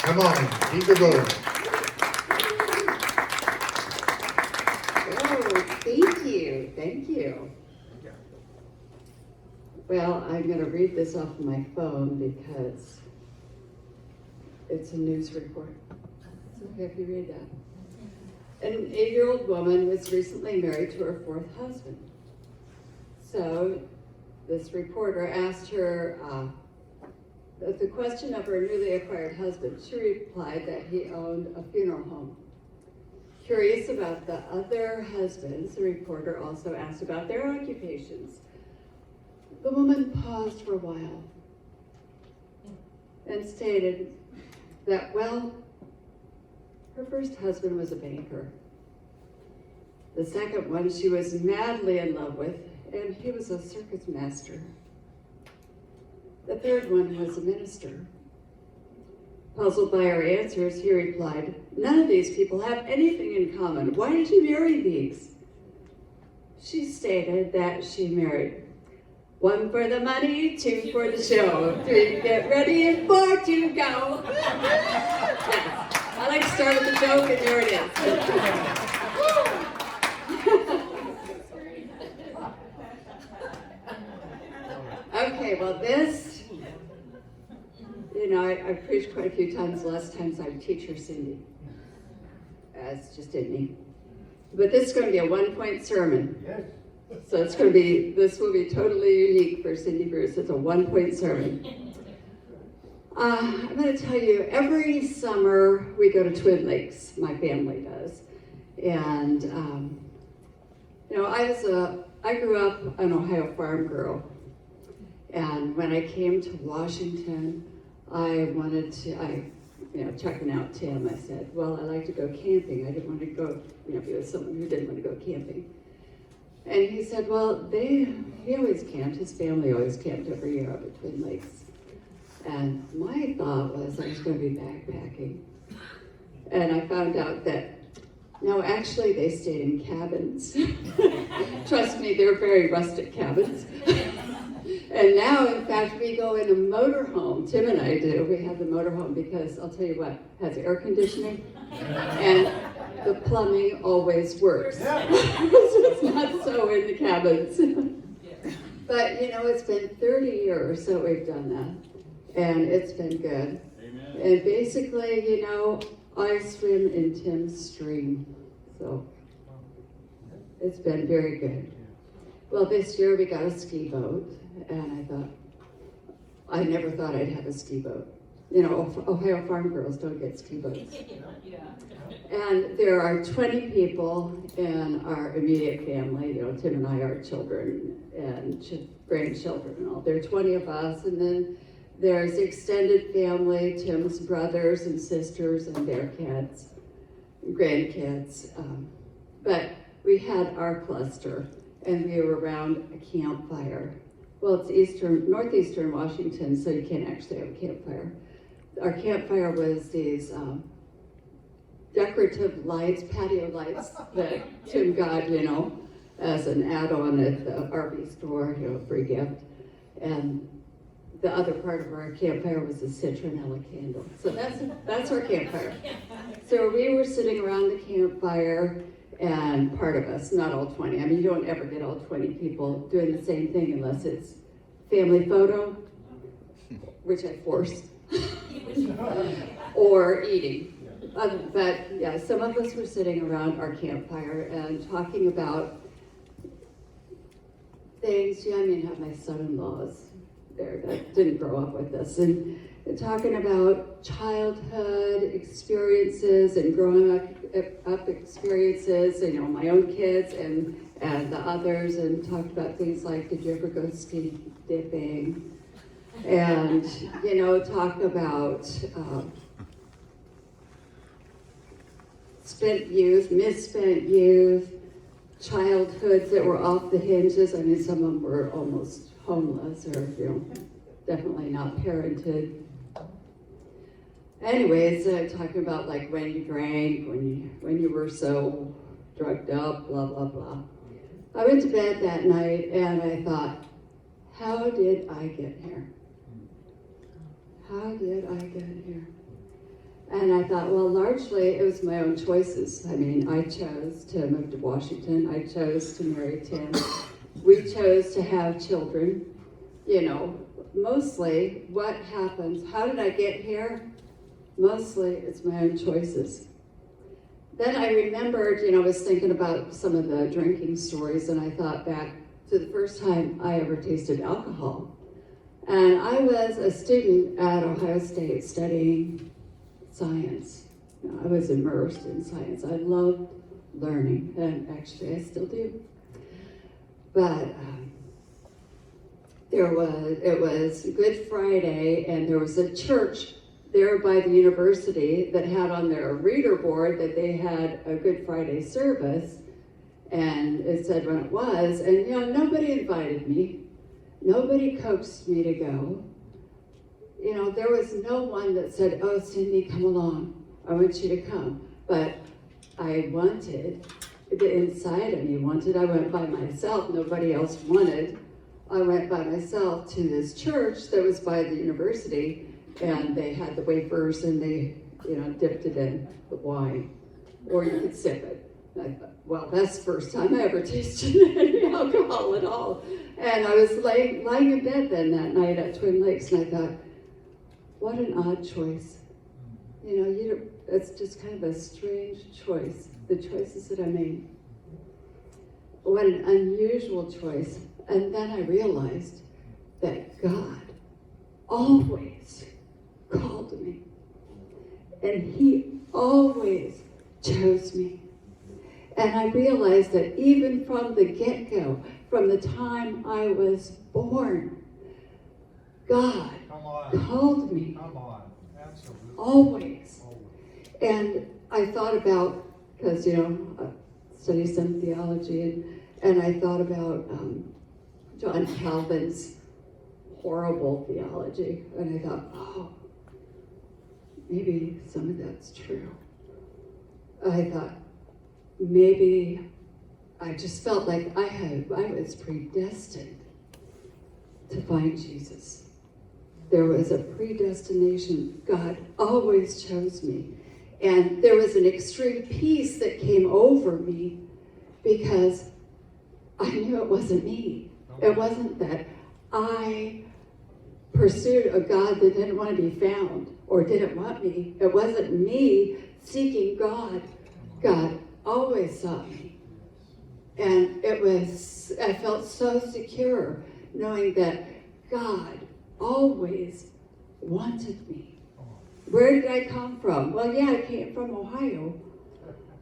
Come on, keep it going. Oh, thank you, thank you. Well, I'm going to read this off my phone because it's a news report. It's okay if you read that. An 8-year-old woman was recently married to her 4th husband. So this reporter asked her the question of her newly acquired husband. She replied that he owned a funeral home. Curious about the other husbands, the reporter also asked about their occupations. The woman paused for a while and stated that, well, her first husband was a banker. The second one she was madly in love with, and he was a circus master. The third one was a minister. Puzzled by her answers, he replied, none of these people have anything in common. Why did you marry these? She stated that she married 1 for the money, 2 for the show, 3 get ready, and 4 to go. Yes. I like to start with a joke, and there it is. Okay, well this, I've preached quite a few times. The last times I'm teacher Cindy. That's just in me. But this is going to be a 1-point sermon. Yes. So this will be totally unique for Cindy Bruce. It's a 1-point sermon. I'm going to tell you, every summer we go to Twin Lakes, my family does. And, I grew up an Ohio farm girl. And when I came to Washington, checking out Tim, I said, well, I like to go camping. I didn't want to go, be with someone who didn't want to go camping. And he said, well, he always camped, his family always camped every year up at Twin Lakes. And my thought was I was going to be backpacking. And I found out that, no, actually they stayed in cabins. Trust me, they're very rustic cabins. And now, in fact, we go in a motorhome. Tim and I do. We have the motorhome because, I'll tell you what, it has air conditioning. And the plumbing always works. So it's not so in the cabins. But, it's been 30 years that we've done that. And it's been good. Amen. And basically, I swim in Tim's stream. So it's been very good. Well, this year we got a ski boat. And I never thought I'd have a ski boat. Ohio farm girls don't get ski boats. And there are 20 people in our immediate family. Tim and I are children and grandchildren and all. There are 20 of us, and then there's extended family, Tim's brothers and sisters and their kids, grandkids. But we had our cluster, and we were around a campfire. Well, it's northeastern Washington, so you can't actually have a campfire. Our campfire was these decorative lights, patio lights that Tim got, as an add-on at the RV store, free gift. And the other part of our campfire was a citronella candle. So that's our campfire. So we were sitting around the campfire, and part of us, not all 20. I mean, you don't ever get all 20 people doing the same thing unless it's family photo, which I forced, or eating. But yeah, some of us were sitting around our campfire and talking about things. I have my son-in-laws there that didn't grow up with us, and talking about childhood experiences and growing up experiences, my own kids and the others, and talked about things like, did you ever go ski dipping? And, talk about spent youth, misspent youth, childhoods that were off the hinges. Some of them were almost homeless or, definitely not parented. Anyways, talking about like when you drank, when you were so drugged up, blah, blah, blah. I went to bed that night and I thought, how did I get here? How did I get here? And I thought, well, largely it was my own choices. I mean, I chose to move to Washington. I chose to marry Tim. We chose to have children. You know, mostly what happens, how did I get here? Mostly it's my own choices. Then I remembered, I was thinking about some of the drinking stories, and I thought back to the first time I ever tasted alcohol. And I was a student at Ohio State studying science. I was immersed in science. I loved learning, and actually I still do. But it was Good Friday, and there was a church there by the university that had on their reader board that they had a Good Friday service, and it said when it was, and nobody invited me. Nobody coaxed me to go. There was no one that said, oh, Cindy, come along. I want you to come. But I wanted, the inside of me wanted. I went by myself. Nobody else wanted. I went by myself to this church that was by the university, and they had the wafers, and they, dipped it in the wine, or you could sip it. I thought, well, that's the first time I ever tasted any alcohol at all. And I was lying in bed then that night at Twin Lakes, and I thought, what an odd choice. It's just kind of a strange choice, the choices that I made. What an unusual choice. And then I realized that God always called me. And He always chose me. And I realized that even from the get-go, from the time I was born, God called me. Come on. Absolutely. Always. And I thought about, because, I study some theology, and I thought about John Calvin's horrible theology, and I thought, oh, maybe some of that's true. I thought, maybe I just felt like I was predestined to find Jesus. There was a predestination. God always chose me. And there was an extreme peace that came over me because I knew it wasn't me. It wasn't that I pursued a God that didn't want to be found or didn't want me. It wasn't me seeking God. God always sought me. And I felt so secure knowing that God always wanted me. Where did I come from? Well, yeah, I came from Ohio.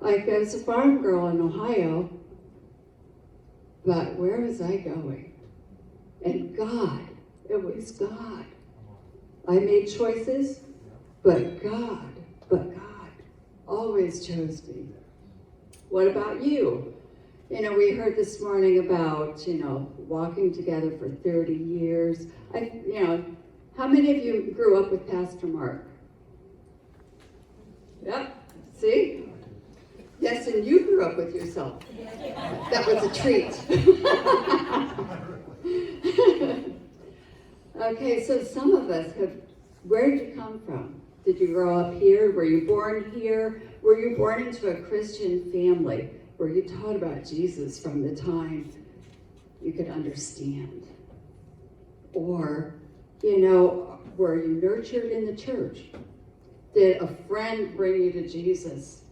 I was a farm girl in Ohio. But where was I going? And God, it was God. I made choices, but God always chose me. What about you? We heard this morning about, walking together for 30 years. How many of you grew up with Pastor Mark? Yep, see? Yes, and you grew up with yourself. That was a treat. Okay, so some of us where did you come from? Did you grow up here? Were you born here? Were you born into a Christian family? Were you taught about Jesus from the time you could understand? Or, were you nurtured in the church? Did a friend bring you to Jesus?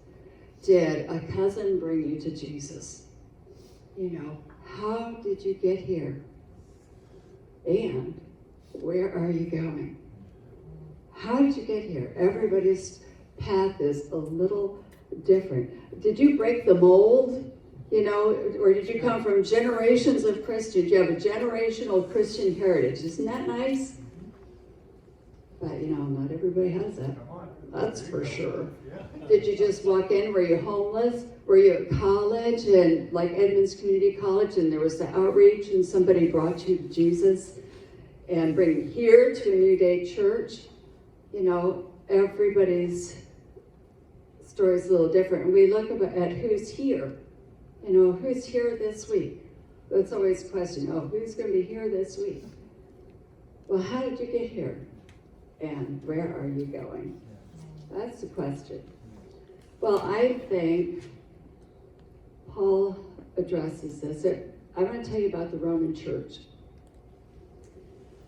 Did a cousin bring you to Jesus? How did you get here? And where are you going? How did you get here? Everybody's path is a little different. Did you break the mold? Or did you come from generations of Christians? You have a generational Christian heritage. Isn't that nice? But, not everybody has that. That's for sure. Did you just walk in? Were you homeless? Were you at college and like Edmonds Community College and there was the outreach and somebody brought you to Jesus and bring you here to a New Day church? Everybody's story is a little different. And we look at who's here. Who's here this week? That's always a question. Who's going to be here this week? Well, how did you get here? And where are you going? That's the question. Well, I think Paul addresses this. I'm going to tell you about the Roman church.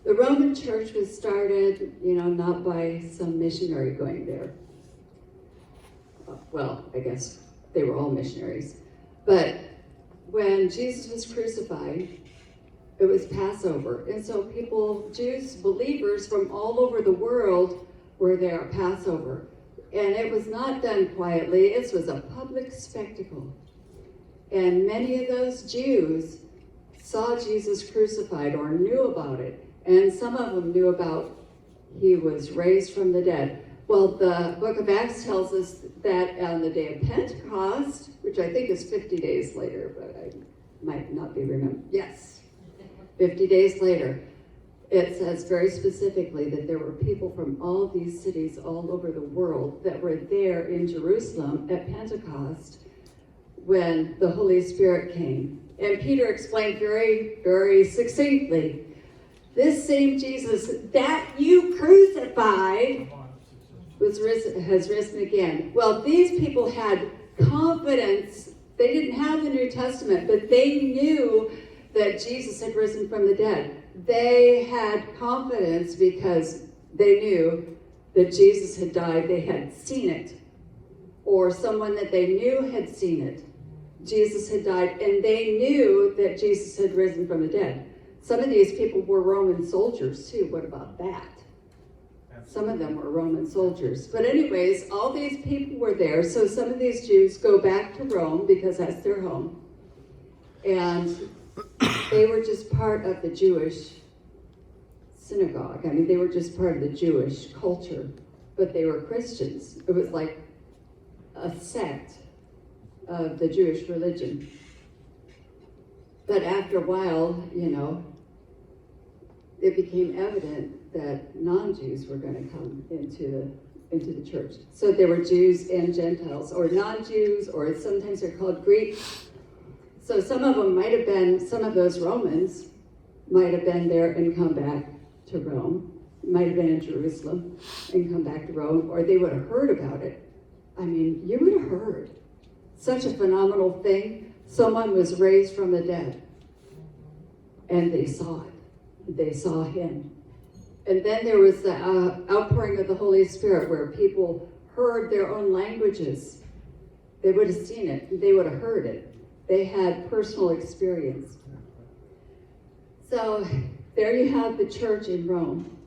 The Roman church was started, not by some missionary going there. Well, I guess they were all missionaries. But when Jesus was crucified, it was Passover. And so Jews, believers from all over the world were there at Passover. And it was not done quietly. It was a public spectacle. And many of those Jews saw Jesus crucified or knew about it. And some of them knew about he was raised from the dead. Well, the book of Acts tells us that on the day of Pentecost, which I think is 50 days later, but I might not be remembered. Yes, 50 days later. It says very specifically that there were people from all these cities all over the world that were there in Jerusalem at Pentecost when the Holy Spirit came. And Peter explained very, very succinctly, this same Jesus that you crucified has risen again. Well, these people had confidence. They didn't have the New Testament, but they knew that Jesus had risen from the dead. They had confidence because they knew that Jesus had died. They had seen it. Or someone that they knew had seen it. Jesus had died, and they knew that Jesus had risen from the dead. Some of these people were Roman soldiers too. What about that? Some of them were Roman soldiers. But anyways, all these people were there. So some of these Jews go back to Rome because that's their home. And they were just part of the Jewish synagogue. I mean, they were just part of the Jewish culture. But they were Christians. It was like a sect of the Jewish religion. But after a while, it became evident that non-Jews were going to come into the church. So there were Jews and Gentiles, or non-Jews, or sometimes they're called Greeks. So some of them some of those Romans might have been there and come back to Rome, might have been in Jerusalem and come back to Rome, or they would have heard about it. I mean, you would have heard. Such a phenomenal thing. Someone was raised from the dead. And they saw it. They saw him. And then there was the outpouring of the Holy Spirit where people heard their own languages. They would have seen it. They would have heard it. They had personal experience. So there you have the church in Rome.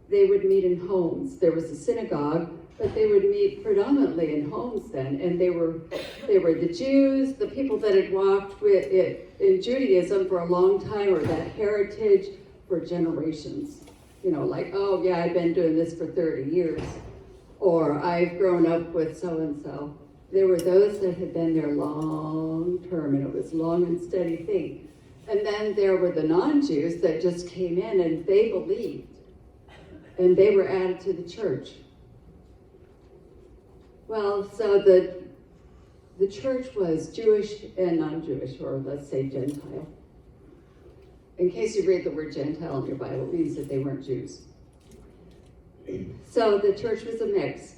They would meet in homes. There was a synagogue, but they would meet predominantly in homes then. And they were the Jews, the people that had walked with it in Judaism for a long time, or that heritage for generations. Like, oh yeah, I've been doing this for 30 years. Or I've grown up with so-and-so. There were those that had been there long term, and it was long and steady thing. And then there were the non-Jews that just came in and they believed. And they were added to the church. Well, so the church was Jewish and non-Jewish, or let's say Gentile. In case you read the word Gentile in your Bible, it means that they weren't Jews. So the church was a mix.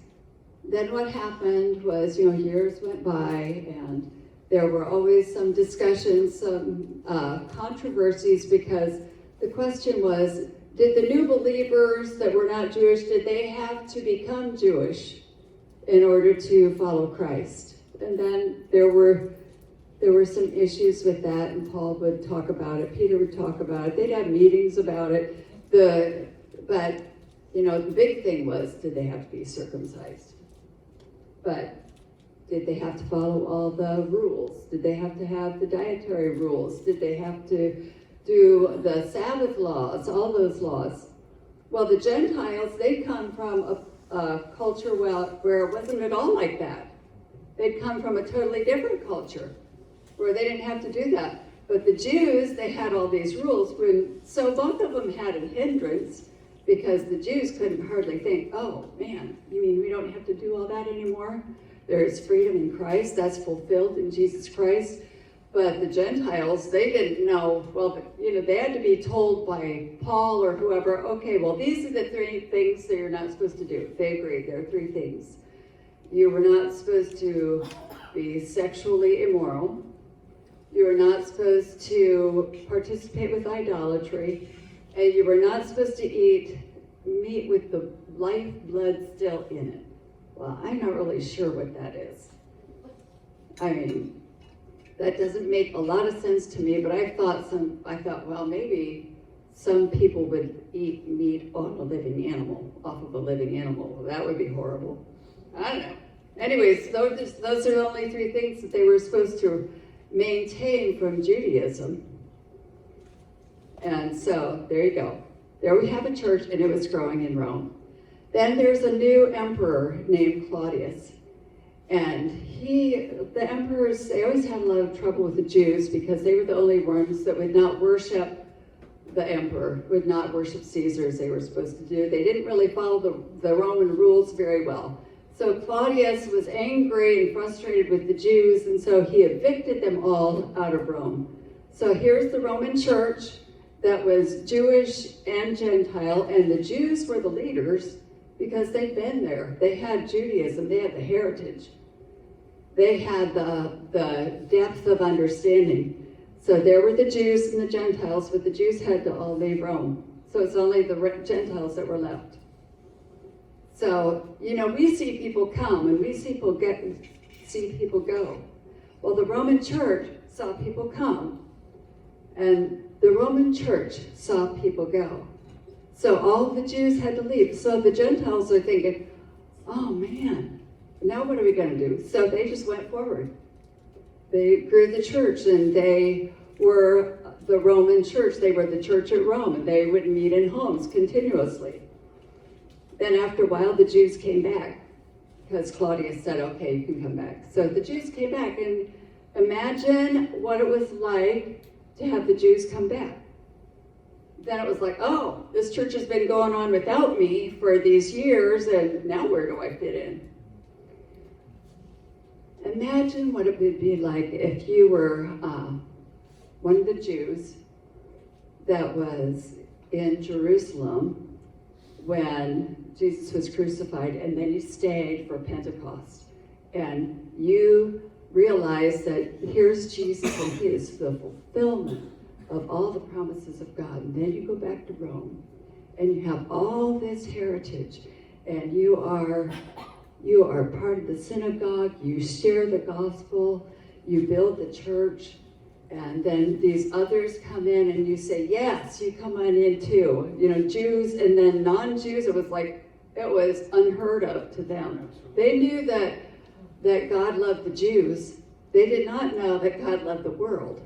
Then what happened was, years went by, and there were always some discussions, some controversies, because the question was, did the new believers that were not Jewish, did they have to become Jewish in order to follow Christ? And then there were some issues with that, and Paul would talk about it, Peter would talk about it, they'd have meetings about it. But the big thing was, did they have to be circumcised? But did they have to follow all the rules? Did they have to have the dietary rules? Did they have to do the Sabbath laws, all those laws? Well, the Gentiles, they come from a culture where it wasn't at all like that. They'd come from a totally different culture where they didn't have to do that. But the Jews, they had all these rules. So both of them had a hindrance, because the Jews couldn't hardly think, oh man, you mean we don't have to do all that anymore? There is freedom in Christ, that's fulfilled in Jesus Christ. But the Gentiles, they didn't know, well, they had to be told by Paul or whoever, okay, well, these are the 3 things that you're not supposed to do. They agreed, there are 3 things. You were not supposed to be sexually immoral. You were not supposed to participate with idolatry. And you were not supposed to eat meat with the lifeblood still in it. Well, I'm not really sure what that is. I mean, that doesn't make a lot of sense to me, but I thought, well, maybe some people would eat meat on a living animal, off of a living animal. Well, that would be horrible. I don't know. Anyways, those are the only 3 things that they were supposed to maintain from Judaism. And so, there you go. There we have a church, and it was growing in Rome. Then there's a new emperor named Claudius. And the emperors, they always had a lot of trouble with the Jews because they were the only ones that would not worship the emperor, would not worship Caesar as they were supposed to do. They didn't really follow the Roman rules very well. So Claudius was angry and frustrated with the Jews, and so he evicted them all out of Rome. So here's the Roman church that was Jewish and Gentile, and the Jews were the leaders because they'd been there. They had Judaism, they had the heritage. They had the depth of understanding. So there were the Jews and the Gentiles, but the Jews had to all leave Rome. So it's only the Gentiles that were left. So, we see people come and we see people go. Well, the Roman church saw people come, and the Roman church saw people go. So all the Jews had to leave. So the Gentiles are thinking, oh man, now what are we going to do? So they just went forward. They grew the church, and they were the Roman church. They were the church at Rome, and they would meet in homes continuously. Then after a while, the Jews came back because Claudius said, okay, you can come back. So the Jews came back, and imagine what it was like to have the Jews come back. Then it was like, oh, this church has been going on without me for these years, and now where do I fit in? Imagine what it would be like if you were one of the Jews that was in Jerusalem when Jesus was crucified, and then you stayed for Pentecost, and you realize that here's Jesus and he is the fulfillment of all the promises of God. And then you go back to Rome, and you have all this heritage, and you are part of the synagogue, you share the gospel, you build the church, and then these others come in and you say, yes, you come on in too. Jews and then non-Jews, it was unheard of to them. They knew that God loved the Jews. They did not know that God loved the world.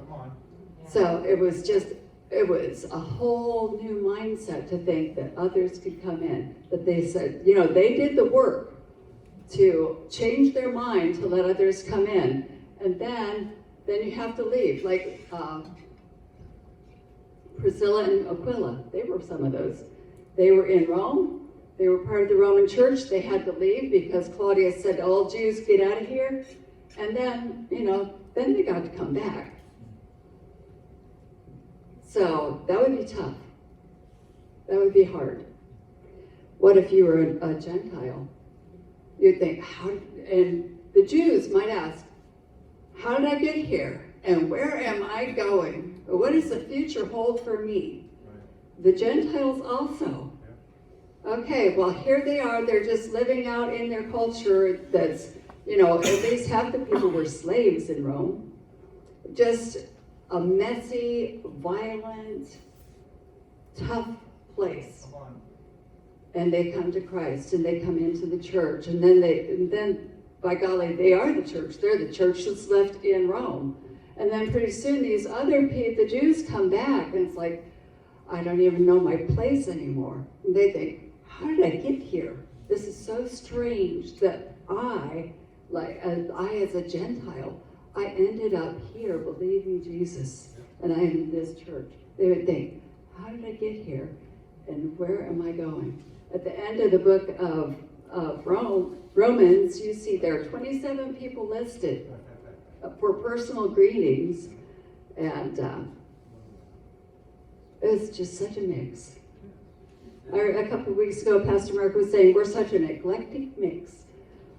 So it was a whole new mindset to think that others could come in. That they said, they did the work to change their mind to let others come in. And then you have to leave. Like Priscilla and Aquila, they were some of those. They were in Rome. They were part of the Roman church. They had to leave because Claudius said, all Jews get out of here. And then, then they got to come back. So that would be tough. That would be hard. What if you were a Gentile? You'd think, and the Jews might ask, how did I get here? And where am I going? What does the future hold for me? Right. The Gentiles also. Yeah. Okay, well, here they are. They're just living out in their culture that's, at least half the people were slaves in Rome. Just a messy, violent, tough place. And they come to Christ, and they come into the church, and then by golly, they are the church. They're the church that's left in Rome. And then pretty soon these other people, the Jews, come back, and it's like, I don't even know my place anymore. And they think, how did I get here? This is so strange that I as a Gentile, I ended up here believing Jesus, and I am in this church. They would think, how did I get here? And where am I going? At the end of the book of Romans, you see there are 27 people listed for personal greetings, And it's just such a mix. A couple of weeks ago, Pastor Mark was saying, we're such an eclectic mix.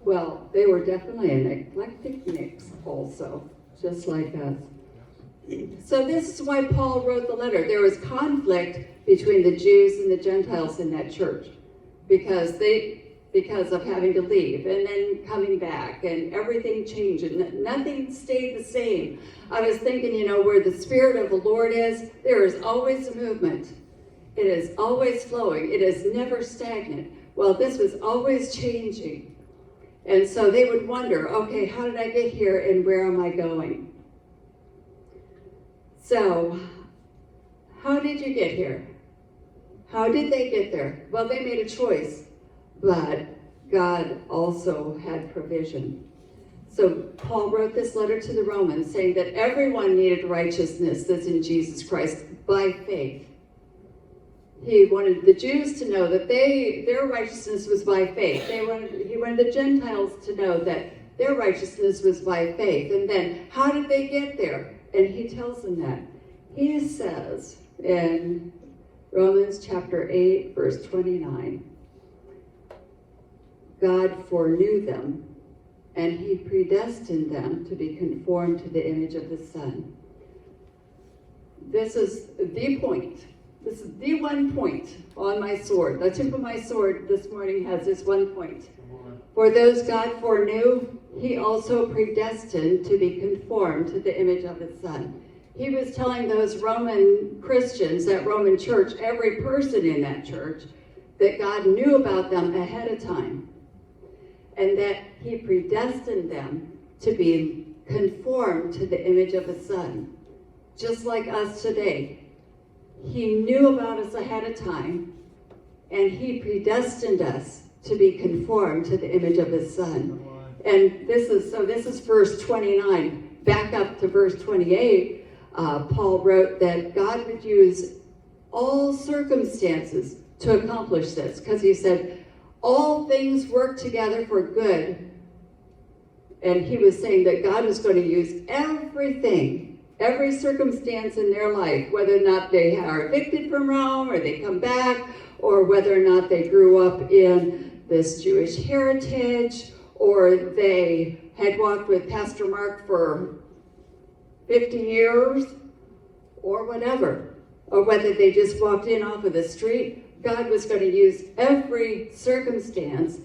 Well, they were definitely an eclectic mix also, just like us. So this is why Paul wrote the letter. There was conflict between the Jews and the Gentiles in that church because of having to leave and then coming back, and everything changed and nothing stayed the same. I was thinking, where the Spirit of the Lord is, there is always a movement. It is always flowing. It is never stagnant. Well, this was always changing. And so they would wonder, okay, how did I get here and where am I going? So, how did you get here? How did they get there? Well, they made a choice, but God also had provision. So Paul wrote this letter to the Romans saying that everyone needed righteousness that's in Jesus Christ by faith. He wanted the Jews to know that their righteousness was by faith. He wanted the Gentiles to know that their righteousness was by faith. And then, how did they get there? And he tells them that. He says in Romans chapter 8, verse 29, God foreknew them, and he predestined them to be conformed to the image of the Son. This is the point. This is the one point on my sword. The tip of my sword this morning has this one point. For those God foreknew, he also predestined to be conformed to the image of his Son. He was telling those Roman Christians, that Roman church, every person in that church, that God knew about them ahead of time, and that he predestined them to be conformed to the image of his Son. Just like us today. He knew about us ahead of time, and he predestined us to be conformed to the image of his Son. And this is verse 29. Back up to verse 28, Paul wrote that God would use all circumstances to accomplish this, because he said, all things work together for good. And he was saying that God was going to use everything, every circumstance in their life, whether or not they are evicted from Rome or they come back, or whether or not they grew up in this Jewish heritage, or they had walked with Pastor Mark for 50 years, or whatever, or whether they just walked in off of the street. God was going to use every circumstance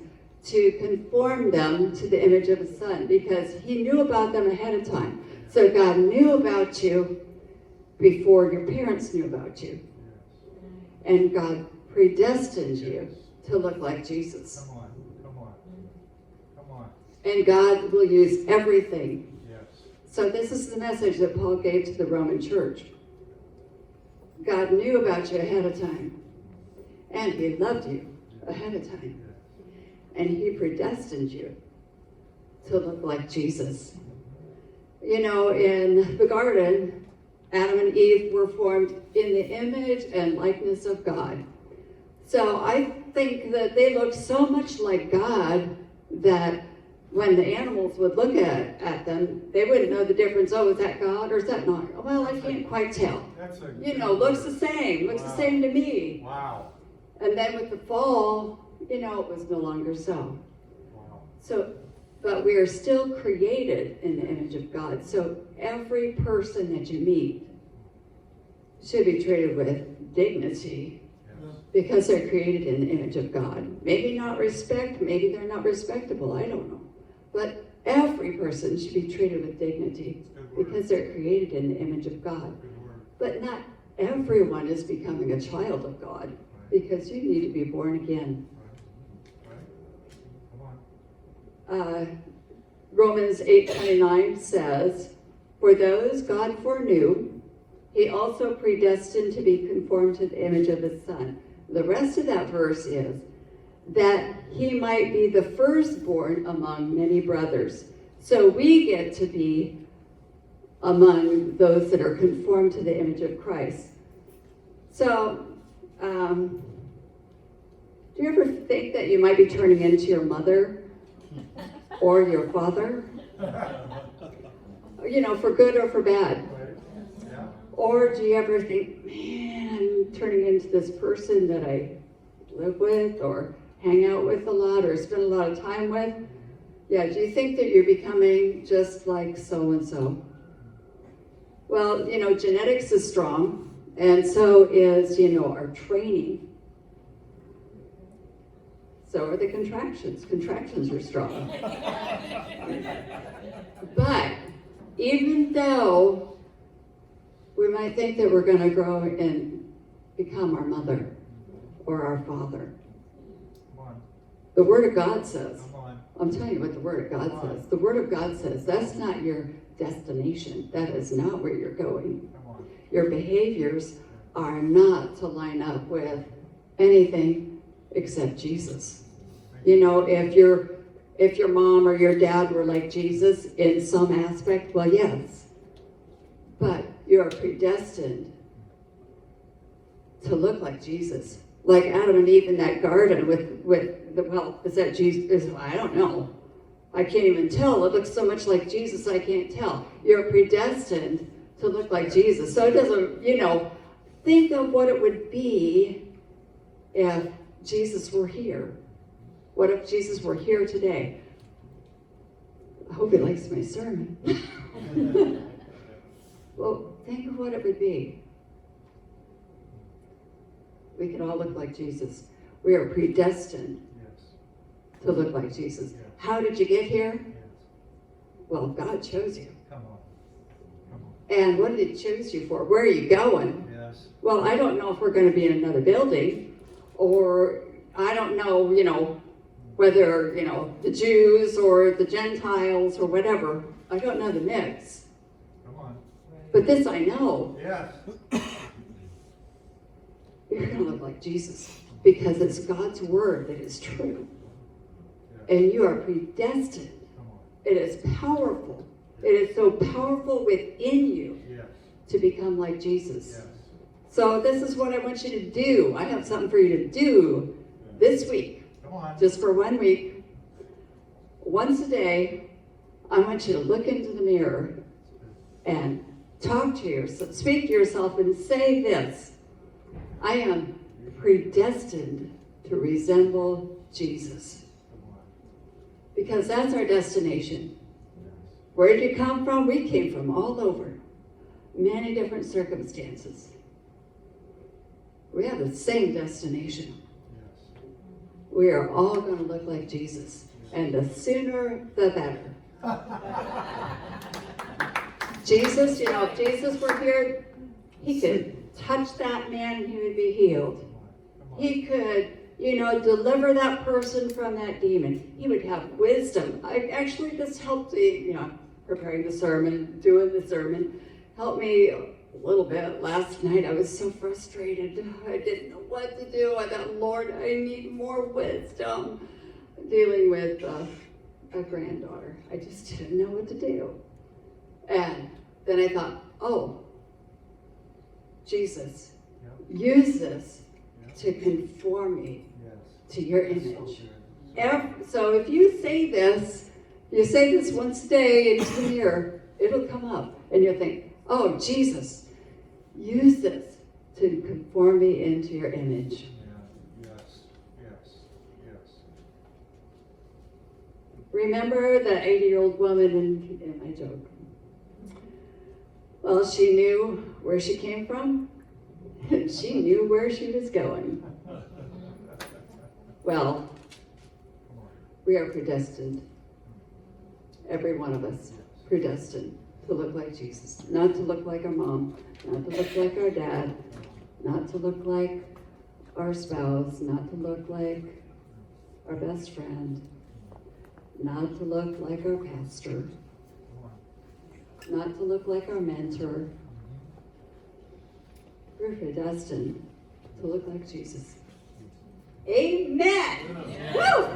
to conform them to the image of his Son, because he knew about them ahead of time. So God knew about you before your parents knew about you. And God predestined you to look like Jesus. Come on. And God will use everything. Yes. So this is the message that Paul gave to the Roman church. God knew about you ahead of time. And he loved you ahead of time. And he predestined you to look like Jesus. In the garden, Adam and Eve were formed in the image and likeness of God. So I think that they looked so much like God that when the animals would look at them, they wouldn't know the difference. Oh, is that God or is that not? Well, I can't quite tell. Looks the same. Looks the same to me. Wow. And then with the fall, it was no longer so. Wow. But we are still created in the image of God. So every person that you meet should be treated with dignity, because they're created in the image of God. Maybe not respect, maybe they're not respectable, I don't know. But every person should be treated with dignity because they're created in the image of God. But not everyone is becoming a child of God, because you need to be born again. Romans 8:29 says, for those God foreknew, he also predestined to be conformed to the image of his Son. The rest of that verse is that he might be the firstborn among many brothers. So we get to be among those that are conformed to the image of Christ. So, do you ever think that you might be turning into your mother or your father? For good or for bad. Or do you ever think, man, I'm turning into this person that I live with or hang out with a lot or spend a lot of time with? Yeah, do you think that you're becoming just like so-and-so? Well, genetics is strong, and so is, our training. So are the contractions. Contractions are strong. But even though we might think that we're going to grow and become our mother or our father, the Word of God says, I'm telling you what the Word of God says. The Word of God says that's not your destination. That is not where you're going. Your behaviors are not to line up with anything except Jesus. If your mom or your dad were like Jesus in some aspect, well, yes. But you're predestined to look like Jesus. Like Adam and Eve in that garden is that Jesus? I don't know. I can't even tell. It looks so much like Jesus, I can't tell. You're predestined to look like Jesus. So it doesn't, think of what it would be if Jesus were here. What if Jesus were here today? I hope he likes my sermon. Well, think of what it would be. We can all look like Jesus. We are predestined to look like Jesus. Yes. How did you get here? Yes. Well, God chose you. Come on. And what did he choose you for? Where are you going? Yes. Well, I don't know if we're going to be in another building, or I don't know, whether, the Jews or the Gentiles or whatever. I don't know the mix. Come on. But this I know. Yes. You're going to look like Jesus because it's God's word that is true. And you are predestined. It is powerful. It is so powerful within you to become like Jesus. So this is what I want you to do. I have something for you to do this week. Just for 1 week. Once a day, I want you to look into the mirror and talk to yourself, speak to yourself and say this: I am predestined to resemble Jesus. Because that's our destination. Where did you come from? We came from all over. Many different circumstances. We have the same destination. We are all going to look like Jesus. And the sooner, the better. Jesus, if Jesus were here, he could touch that man and he would be healed. He could, deliver that person from that demon. He would have wisdom. This helped me, preparing the sermon, doing the sermon, helped me a little bit. Last night I was so frustrated. I didn't know what to do. I thought, Lord, I need more wisdom. Dealing with a granddaughter. I just didn't know what to do. And then I thought, Jesus, use this to conform me to your image. So if you say this once a day into the mirror, it'll come up and you'll think, Jesus, use this to conform me into your image. Remember the 80-year-old woman in my joke? Well, she knew where she came from, and she knew where she was going. Well, we are predestined, every one of us, predestined to look like Jesus. Not to look like our mom, not to look like our dad, not to look like our spouse, not to look like our best friend, not to look like our pastor, not to look like our mentor. We're predestined to look like Jesus. Amen. Woo!